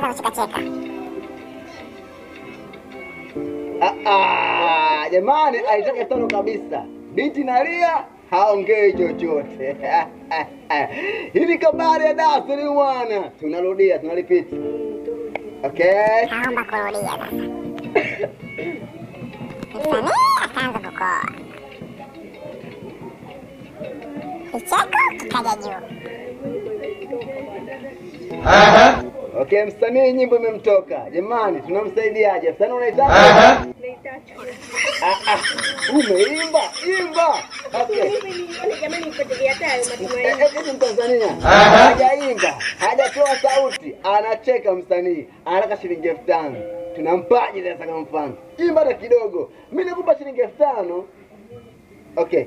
Kaanza kucheka. Jamani alitaka tano kabisa. Binti nalia haongei chochote. Hili kabari ya dasri mwana. Tunarudia, tunalirepeat. Okay? Naomba kurudia sasa. Msanii akaanza kukoa. Kicheko kikaja juu. Okay, msanii nyimbo imemtoka. Jamani, tunamsaidiaje? Msanii unaitaka? Umeimba, imba. Okay. Jamani nipotelea tayo matumaini. Hebu Mtanzania. Hajaimba, hajatoa sauti, anacheka msanii. Anataka shilingi 5,000. Tunampaje sasa kama mfano? Imba hata kidogo. Mimi nakupa shilingi 5,000. Okay.